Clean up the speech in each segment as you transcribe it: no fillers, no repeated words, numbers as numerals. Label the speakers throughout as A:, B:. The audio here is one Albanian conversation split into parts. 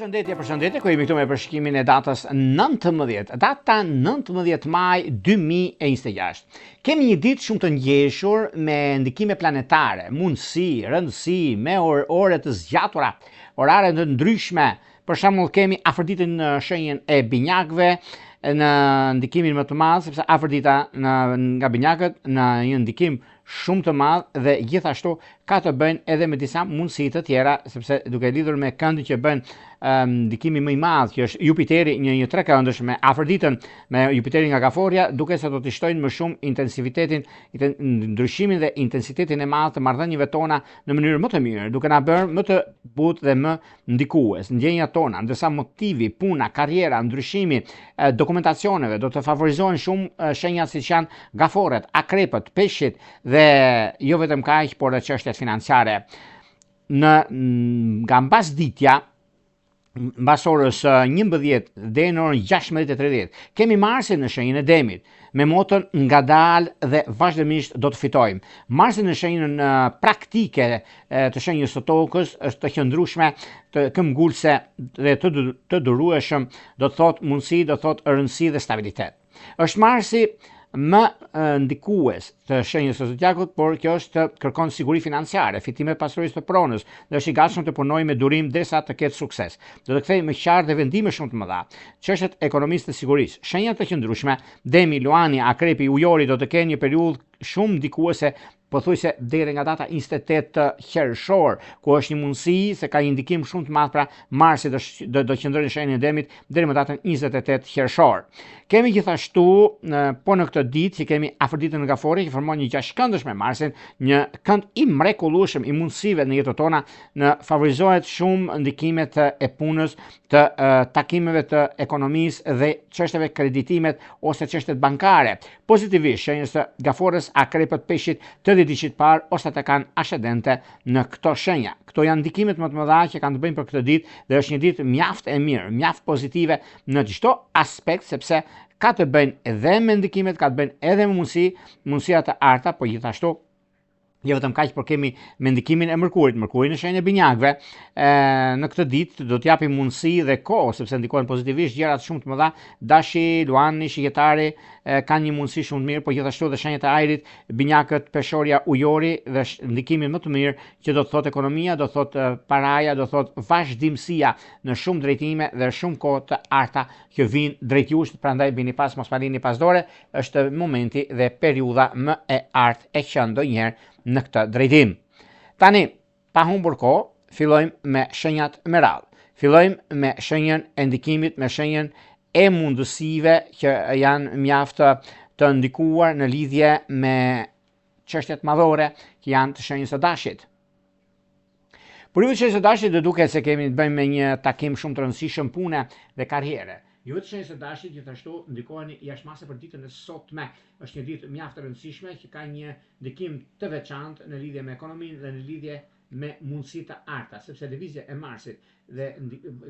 A: Përshëndetje, ku jemi këtu me përshkrimin e datës 19. Data 19 maj 2026. Kemi një ditë shumë të ngjeshur me ndikime planetare, mundësi, rëndësi, me ore të zgjatura, orare të ndryshme. Për shembull, kemi afërditën në shenjën e binjakëve, në ndikimin më të madh, sepse afërdita nga binjakët në një ndikim shumë të madh dhe gjithashtu ka të bëjnë edhe me disa mundësi të tjera, sepse duke lidhur me këndin që bën ndikimi më i madh, që është Jupiteri, një trekëndësh me afërditën me Jupiterin nga Gaforia, duke se do të shtojnë më shumë intensivitetin, ndryshimin dhe intensitetin e madh të marrëdhënieve tona në mënyrë më të mirë, duke na bërë më të butë dhe më ndikues. Ndjenjat tona, ndërsa motivi, puna, karriera, ndryshimi, dokumentacioneve do të favorizohen shumë shenjat siç janë Gaforet, Akrepët, Peshqit dhe jo vetëm kaq, por edhe çështjet financiare. Nga mbasditja, mbas orës 11 deri në orën 16:30, kemi Marsin në shenjën e Demit, me motën ngadalë dhe vazhdimisht do të fitojmë. Marsi në shenjën praktike të shenjës së tokës është të qëndrueshme, të këmbgulse dhe të durueshëm, do të thotë mundësi, do të thotë rëndësi dhe stabilitet. Është Marsi më ndikues të shenjës së zodiakut, por kjo është kërkon siguri financiare, fitime pasurisë të pronës, dhe është i gatshëm të punojë me durim derisa të ketë sukses. Do të kthejë me qartë dhe vendime shumë të mëdha. Çështjet ekonomisë të sigurisë, shenja të qëndrueshme, Demi, Luani, Akrepi, Ujori do të kenë një periudhë shumë ndikuese, pothuajse deri nga data 28 qershor, ku është një mundësi se ka një ndikim shumë të madh, pra Marsi do qëndrojë në shenjën e Demit deri në datën 28 qershor. Kemi gjithashtu po në këtë ditë që kemi afërditën nga Gafori, që formon një gjashtkëndësh me Marsin, një kënd i mrekullueshëm i mundësive në jetën tona, favorizohet shumë ndikimet e punës, të takimeve të ekonomisë dhe çështjeve kreditimet ose çështjet bankare. Pozitivisht, shenjës së Gaforës, Akrepët, Peshqit, të ditësh parë ose të kanë ascendente në këto shenja. Këto janë ndikimet më të mëdha që kanë të bëjnë për këtë ditë dhe është një ditë mjaft e mirë, mjaft pozitive në çdo aspekt, sepse ka të bëjnë edhe me ndikimet, ka të bëjnë edhe me mundësia të arta, por gjithashtu jo vetëm kaq, por kemi me ndikimin e Mërkurit në shenjën e binjakëve. Në këtë ditë do t'japi mundësi dhe kohë, sepse ndikojnë pozitivisht gjërat shumë të mëdha. Dashi, Luani, Shigjetari kanë një mundësi shumë të mirë, por gjithashtu dhe shenjat e ajrit, binjakët, Peshorja, Ujori dhe ndikimin më të mirë që do të thotë ekonomia, do të thotë paraja, do të thotë vazhdimësia në shumë drejtime dhe shumë kohë të arta që vijnë drejt jush, prandaj bini pas, mos palini pas dore, është momenti dhe periudha më e artë e që ndonjëherë në këtë drejtim. Tani, pa humbur kohë, fillojmë me shenjat me radhë. Fillojmë me shenjën e ndikimit, me shenjën e mundësive që janë mjaft të ndikuar në lidhje me çështjet madhore që janë të shenjës së Dashit. Por ju shenjës së Dashit do duket se kemi të bëjmë me një takim shumë të rëndësishëm pune dhe karriere. Ju të shenjës së Dashit gjithashtu ndikoheni jashtëmase për ditën e sotme. Është një ditë mjaft e rëndësishme që ka një ndikim të veçantë në lidhje me ekonominë dhe në lidhje me mundësi të arta, sepse lëvizja e Marsit dhe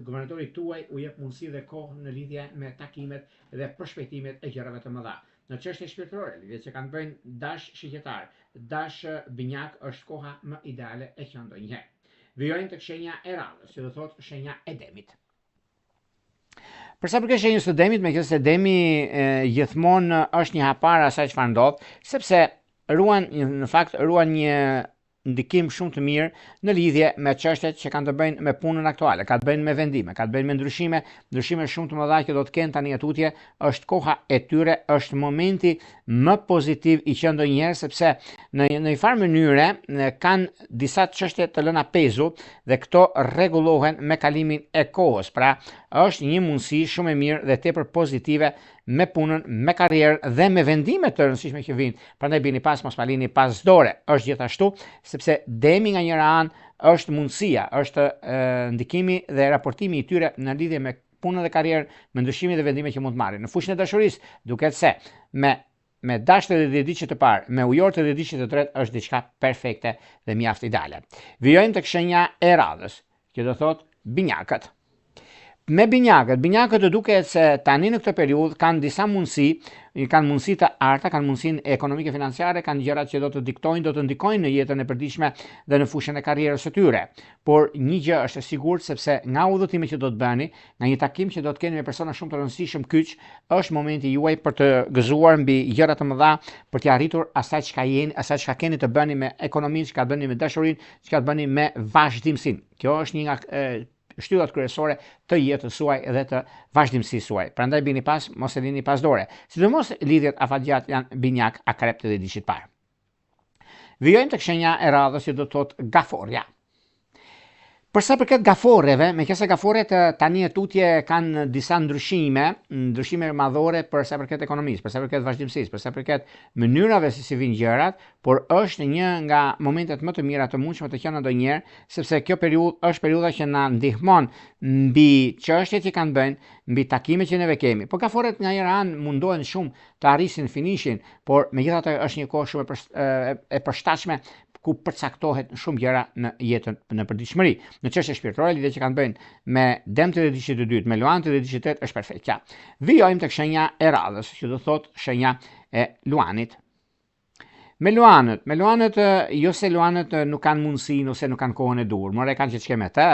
A: guvernatorit tuaj u jep mundësi dhe kohë në lidhje me takimet dhe përshpejtimet e gjërave të mëdha. Në çështje shpirtërore, lidhje që kanë bëjnë dash shigjetar, dash binjak, është koha më ideale e që ndonjëherë. Vijojmë tek shenja e radhës, që do thotë shenja e Demit. Për sa përket shenjës së Demit, meqenëse Demi gjithmonë është një hapar asaj çfarë ndodh, sepse ruan një ndikim shumë të mirë në lidhje me çështjet që kanë të bëjnë me punën aktuale, ka të bëjnë me vendime, ka të bëjnë me ndryshime shumë të mëdha që do të kenë tani atutje. Është koha e tyre, është momenti më pozitiv i që ndonjëherë, sepse në një farë mënyre kanë disa çështje të lëna pezu dhe këto rregullohen me kalimin e kohës. Pra, është një mundësi shumë e mirë dhe tepër pozitive me punën, me karrierë dhe me vendime të rëndësishme që vijnë. Prandaj bini pas, mos palini pas dore. Është gjithashtu sepse Demi nga njëra anë është mundësia, është ndikimi dhe raportimi i tyre në lidhje me punën dhe karrierën, me ndryshimin dhe vendime që mund të marrin. Në fushën e dashurisë, duket se me dashtë dhe dedicit të parë, me ujorë të dedicit të tretë, është diçka perfekte dhe mjaft ideale. Vijojmë tek shenja e radhës, që do thotë binjakët. Me binjakët duket se tani në këtë periudhë kanë disa mundësi të arta, kanë mundësinë ekonomike financiare, kanë gjërat që do të ndikojnë në jetën e përditshme dhe në fushën e karrierës së tyre. Por një gjë është e sigurt, sepse nga udhëtimi që do të bëni, nga një takim që do të keni me persona shumë të rëndësishëm kyç, është momenti juaj për të gëzuar mbi gjëra të mëdha, për të arritur asaj çka keni të bëni me ekonominë, çka bëni me dashurinë, çka bëni me vazhdimsinë. Kjo është një nga shtyllat kryesore të jetës suaj dhe të vazhdimësisë suaj. Prandaj bini pas, mos e lini pas dore. Sidomos lidhjet afatgjat janë binjak, akrep dhe dishit parë. Vijojmë tek shenja e radhës që do të thotë gaforja. Për sa përket gaforreve, meqense gaforret tani e tutje kanë disa ndryshime madhore për sa përket ekonomisë, për sa përket vazhdimësisë, për sa përket mënyrave si vinë gjërat, por është një nga momentet më të mira të mundshme të qenë ndonjëherë, sepse kjo periudhë është periudha që na ndihmon mbi çështjet që kanë bënë, mbi takimet që neve kemi. Po gaforret nga njëra anë mundohen shumë të arrisin finishin, por megjithatë është një kohë shumë e përshtatshme ku përcaktohet shumë gjëra në jetën në përditshmëri. Në çështje shpirtërore, lidhje që kanë bëjnë me dëmtë dhe dishit të dytë, me luanët dhe dishit të tretë është perfektja. Vijojmë tek shenja e radhës, që do thotë shenja e luanit. Me luanët, jo se luanët nuk kanë mundësinë ose nuk kanë kohën e dur, more kanë që ç'ke me të,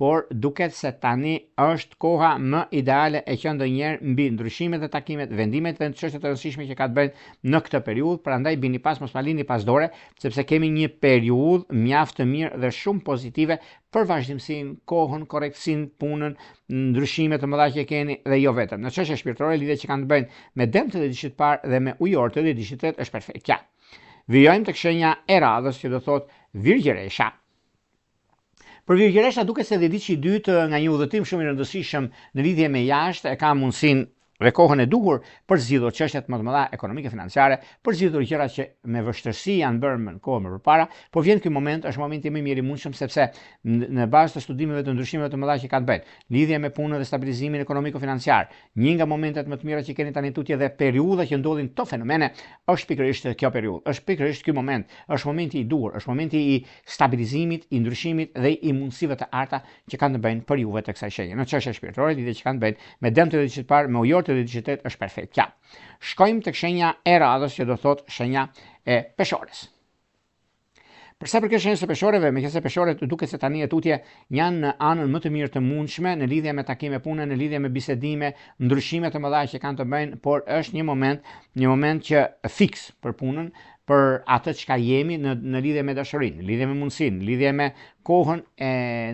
A: por duket se tani është koha më ideale e që ndonjëherë mbi ndryshimet e takimet, vendimet dhe çështjet e rëndësishme që ka të bëjnë në këtë periudhë, prandaj bini pas, mos ma lini pas dore, sepse kemi një periudhë mjaft të mirë dhe shumë pozitive për vazhdimsinë, kohën, korrektësinë, punën, ndryshimet të mëdha që keni dhe jo vetëm. Në çështje shpirtërore, lidhje që kanë të bëjnë me dëmtë dhe dishit parë dhe me ujortë dhe dishit tretë është perfektja. Vijojmë tek shenja e radhës që do thotë virgjëresha. Për virgjëresha duket se diçi i dytë nga një udhëtim shumë i rëndësishëm në lidhje me jashtë e ka mundësinë dhe kohën e duhur për zgjidhur çështjet më të mëdha ekonomike financiare, për zgjidhur gjëra që me vështirësi janë bërë më kohë më përpara, por vjen ky moment, është momenti më i mirë i mundshëm sepse në bazë të studimeve të ndryshimeve të mëdha që ka të bëjnë, lidhje me punën dhe stabilizimin ekonomiko-financiar, një nga momentet më të mira që keni tani tutje dhe periudha që ndodhin këto fenomene, është pikërisht kjo periudhë, është pikërisht ky moment, është momenti i duhur, është momenti i stabilizimit, i ndryshimit dhe i mundësive të arta që kanë të bëjnë për juve të kësaj shenje. Në çështje shpirtërore, lidhje që kanë të bëjnë me dëmtë dhe dishit parë, me ujortë dhe dishit tretë është perfektja. Shkojmë tek shenja e radhës që do thotë shenja e peshores. Për sa përket shenjës së peshoreve, meqense peshorët duket se tani e tutje janë në anën më të mirë të mundshme në lidhje me takime pune, në lidhje me bisedime, ndryshime të mëdha që kanë të bëjnë, por është një moment që fiks për punën, për atë çka jemi në lidhje me dashurinë, në lidhje me mundësinë, në lidhje me kohën e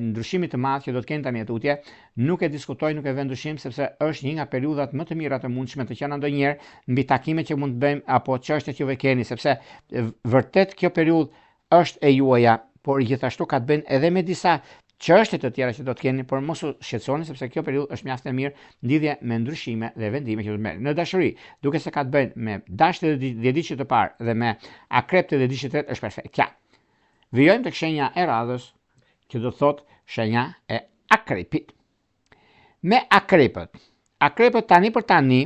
A: ndryshimit të madh që do të kenë tani tutje, nuk e diskutoj, nuk e vë ndryshim sepse është një nga periudhat më të mira të mundshme të qenë ndonjëherë mbi takimet që mund të bëjmë apo çështjet që keni, sepse vërtet kjo periudhë është e juaja, por gjithashtu ka të bëjnë edhe me disa çështje të tjera që do të keni, por mos u shqetësoni sepse kjo periudhë është mjaft e mirë lidhje me ndryshime dhe vendime që do të merrni. Në dashuri, duke se ka të bëjnë me dashtë dhe dishit të parë dhe me akreptë dhe dishit të tretë është perfektja. Vijojmë tek shenja e radhës, që do të thotë shenja e akrepit. Me akrepët tani për tani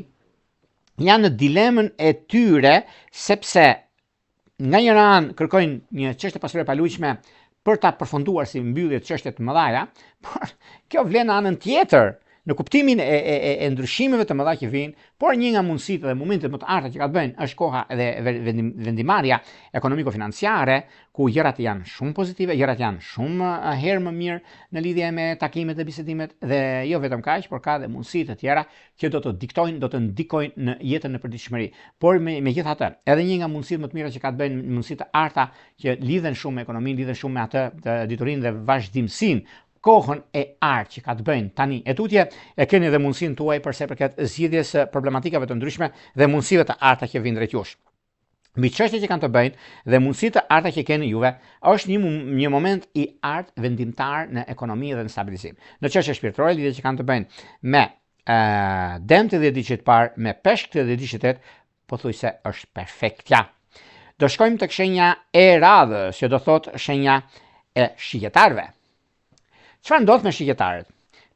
A: janë në dilemën e tyre sepse nga njëra anë kërkojnë një çështje pasuri e paluajtshme për ta përfunduar si mbyllje të çështje të mëdha, por kjo vlen në anën tjetër, në kuptimin e ndryshimeve të mëdha që vijnë, por një nga mundësitë dhe momentet më të arta që ka të bëjnë është koha edhe vendimarrja ekonomiko-financiare, ku gjërat janë shumë pozitive, gjërat janë shumë herë më mirë në lidhje me takimet dhe bisedimet dhe jo vetëm kaq, por ka dhe mundësi të tjera që do të diktojnë, do të ndikojnë në jetën në përditshmëri. Por megjithatë, edhe një nga mundësitë më të mira që ka të bëjnë, mundësitë të arta që lidhen shumë me ekonominë, lidhen shumë me atë të diturinë dhe vazhdimsinë, kohën e artë që ka të bëjnë tani e tutje, e keni dhe mundësinë tuaj përse përket zgjidhjes problematikave të ndryshme dhe mundësive të arta që vijnë drejt jush. Mbi çështjet që kanë të bëjnë dhe mundësitë të arta që keni juve, është një moment i artë vendimtar në ekonomi dhe në stabilizim. Në çështje shpirtërore, lidhje që kanë të bëjnë me dëmtë dhe dishit parë, me peshkët dhe dishit tretë, pothuajse është perfektja. Do shkojmë tek shenja e radhës, që do thotë shenja e shigjetarëve. Çfarë ndodh me shigjetarët?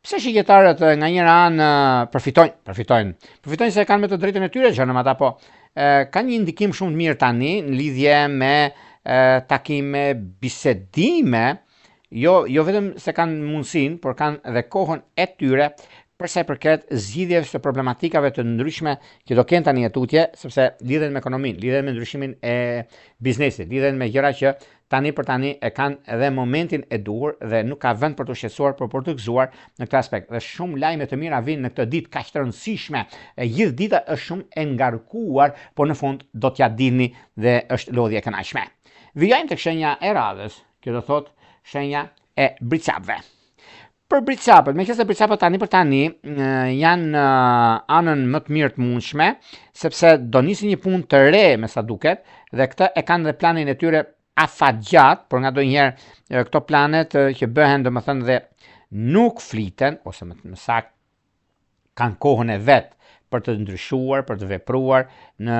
A: Pse shigjetarët nga njëra anë përfitojnë se kanë me të drejtën e tyre gjënëm ata, po kanë një ndikim shumë të mirë tani në lidhje me takime, bisedime, jo vetëm se kanë mundësinë, por kanë edhe kohën e tyre për sa i përket zgjidhjeve të problematikave të ndryshme që do kenë tani tutje, sepse lidhen me ekonominë, lidhen me ndryshimin e biznesit, lidhen me gjëra që tani për tani e kanë edhe momentin e duhur dhe nuk ka vend për të shqetësuar, por për të gëzuar në këtë aspekt. Dhe shumë lajme të mira vinë në këtë ditë kaq të rëndësishme. Gjithë dita është shumë e ngarkuar, por në fund do t'ja dini dhe është lodhje e kënaqshme. Vijojmë tek shenja e radhës, që do thotë shenja e bricapëve. Për bricapët, meqenëse bricapët tani për tani janë anën më të mirë të mundshme, sepse do nisi një punë të re me sa duket, dhe këtë e kanë dhe planin e tyre afatgjat, por nga ndonjëherë këto planet që bëhen domethënë dhe nuk fliten, ose më saktë kanë kohën e vet për të ndryshuar, për të vepruar në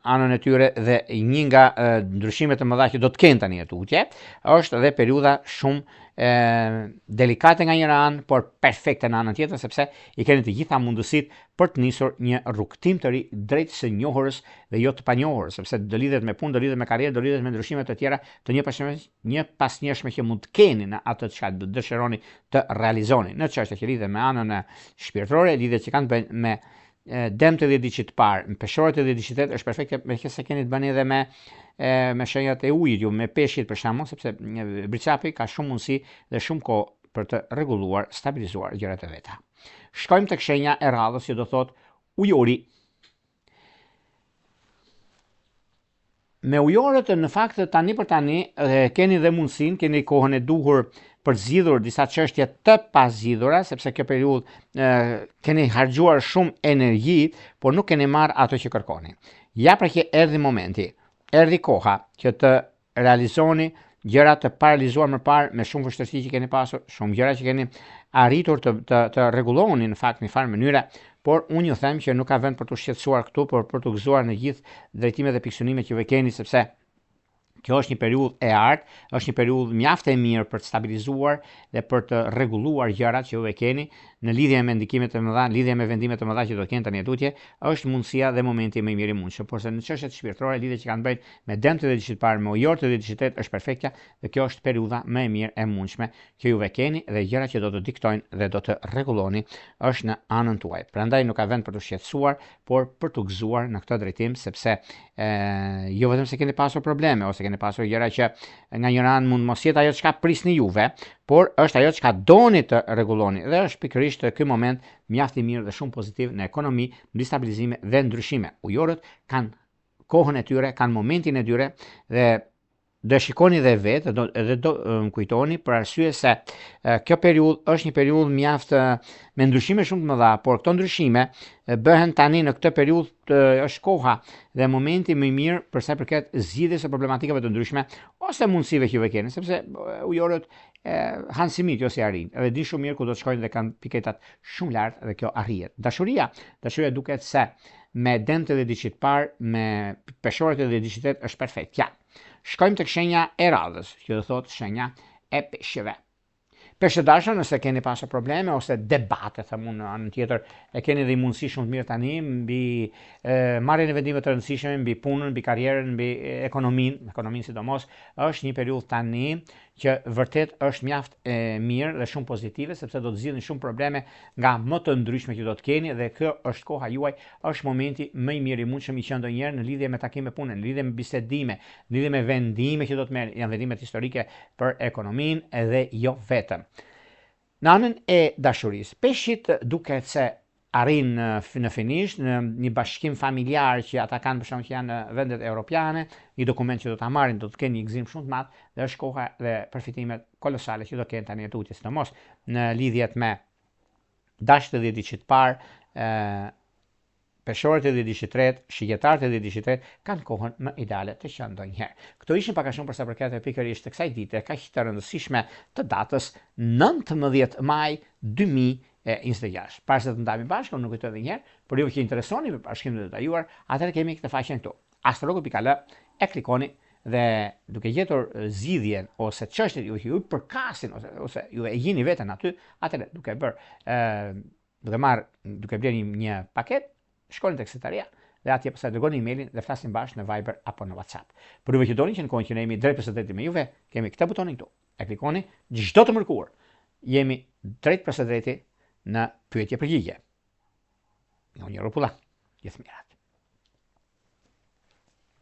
A: anën e tyre, dhe një nga ndryshimet e mëdha që do të kenë tani tutje është edhe periudha shumë delikate nga njëra anë, por perfekte në anën tjetër, sepse i keni të gjitha mundësitë për të nisur një rrugtim të ri drejt së njohurës dhe jo të panjohurës, sepse do lidhet me punë, do lidhet me karrierë, do lidhet me ndryshime të tjera të një pasnjëshme që mund të keni në atë çka dëshironi të realizoni. Në çështje që lidhet me anën shpirtërore, lidhet që kanë të bëjnë me dëmt e 10 diçit të parë, peshorët e 10 diçit është perfekte, meqenëse keni të bëni edhe me shenjat e ujit, jo me peshqit për shembull, sepse bricapi ka shumë mundësi dhe shumë kohë për të rregulluar, stabilizuar gjërat e veta. Shkojmë tek shenja e radhës, që do thotë ujori. Me ujorët në fakt tani për tani keni dhe mundësinë, keni kohën e duhur për zgjidhur disa çështje të pazgjidhura, sepse kjo periudhë keni harxhuar shumë energji, por nuk keni marrë ato që kërkoni. Ja pra që erdhi momenti, erdhi koha që të realizoni gjëra të paralizuar më parë me shumë vështirësi që keni pasur, shumë gjëra që keni arritur të rregulloni në fakt në farë mënyre, por unë ju them që nuk ka vend për të shqetësuar këtu, por për të gëzuar në gjithë drejtimet dhe pikësunimet që ju keni, sepse kjo është një periudhë e artë, është një periudhë mjaft e mirë për të stabilizuar dhe për të rregulluar gjërat që ju keni në lidhje me ndikimet e mëdha, lidhje me vendimet e mëdha që do të kenë tani tutje, është mundësia dhe momenti më i mirë i mundshëm. Por se në çështjet shpirtërore, lidhje që kanë bëjnë me dëmt e 10 diçit parë, me ujorët e 10 diçit është perfekta, dhe kjo është periudha më e mirë e mundshme që ju keni, dhe gjërat që do të diktojnë dhe do të rregulloni është në anën tuaj. Prandaj nuk ka vend për të shqetësuar, por për të gëzuar në këtë drejtim, sepse jo vetëm se keni pasur probleme ose keni pasur gjëra që nga njëra anë mund mos jetë ajo çka prisni juve, por është ajo çka doni të rregulloni, dhe është pikërisht ky moment mjaft i mirë dhe shumë pozitiv në ekonomi, në stabilizime dhe ndryshime. Ujorët kanë kohën e tyre, kanë momentin e tyre, dhe do shikoni dhe vetë, edhe do më kujtoni për arsye se kjo periudhë është një periudhë mjaft me ndryshime shumë të mëdha, por këto ndryshime bëhen tani në këtë periudhë është koha dhe momenti më i mirë për sa i përket zgjidhjes së problematikave të ndryshme ose mundësive që ju keni, sepse ujorët han simit ose arrin, edhe di shumë mirë ku do të shkojnë dhe kanë piketat shumë lart, dhe kjo arrihet. Dashuria duket se me dëmt e 10 diçit parë, me peshorët e 10 diçit është perfekt. Ja. Shkojmë tek shenja e radhës, që do thotë shenja e peshqeve. Peshqedashër, nëse keni pasur probleme ose debate, thamu në anën tjetër, e keni dhe mundësi shumë të mirë tani mbi marrjen e vendimeve të rëndësishme, mbi punën, mbi karrierën, mbi ekonominë sidomos, është një periudhë tani që vërtet është mjaft e mirë dhe shumë pozitive, sepse do të zgjidhni shumë probleme nga më të ndryshme që do të keni, dhe kjo është koha juaj, është momenti më i mirë i mundshëm i qenë ndonjëherë në lidhje me takime pune, në lidhje me bisedime, në lidhje me vendime që do të merrni, janë vendimet historike për ekonominë edhe jo vetëm. Në anën e dashurisë, peshqit duket se arrin në finish në një bashkim familjar që ata kanë, për shembull, që janë në vendet europiane, një dokument që do ta marrin, do të kenë një gëzim shumë të madh, dhe është koha dhe përfitimet kolosale që do kenë tani tutje, sidomos në lidhjet me dashët e 10 diçit parë, peshorët e 10 diçit tretë, shigjetarët e 10 diçit tretë kanë kohën më ideale të qenë ndonjëherë. Këto ishin pak a shumë për sa përket pikërisht të kësaj dite kaq të rëndësishme të datës 19 maj 2026. Para se të ndajmë bashkë, unë nuk kujtoj edhe një herë, por ju që interesoni për bashkimin e detajuar, atëherë kemi këtë faqen këtu. astrologo.al, e klikoni dhe duke gjetur zgjidhjen ose çështjet ju përkasin ose ju e gjeni veten aty, atëherë duke bler një paketë, shkoni tek sekretaria dhe atje pastaj dërgoni emailin dhe flasim bashkë në Viber apo në WhatsApp. Për juve që doni që në kohën që ne jemi drejt për së drejti me juve, kemi këtë butonin këtu. E klikoni çdo të mërkurë. Jemi drejt për së drejti në pyetje përgjigje. Nga Unia Rropulla. Gjithë mirat.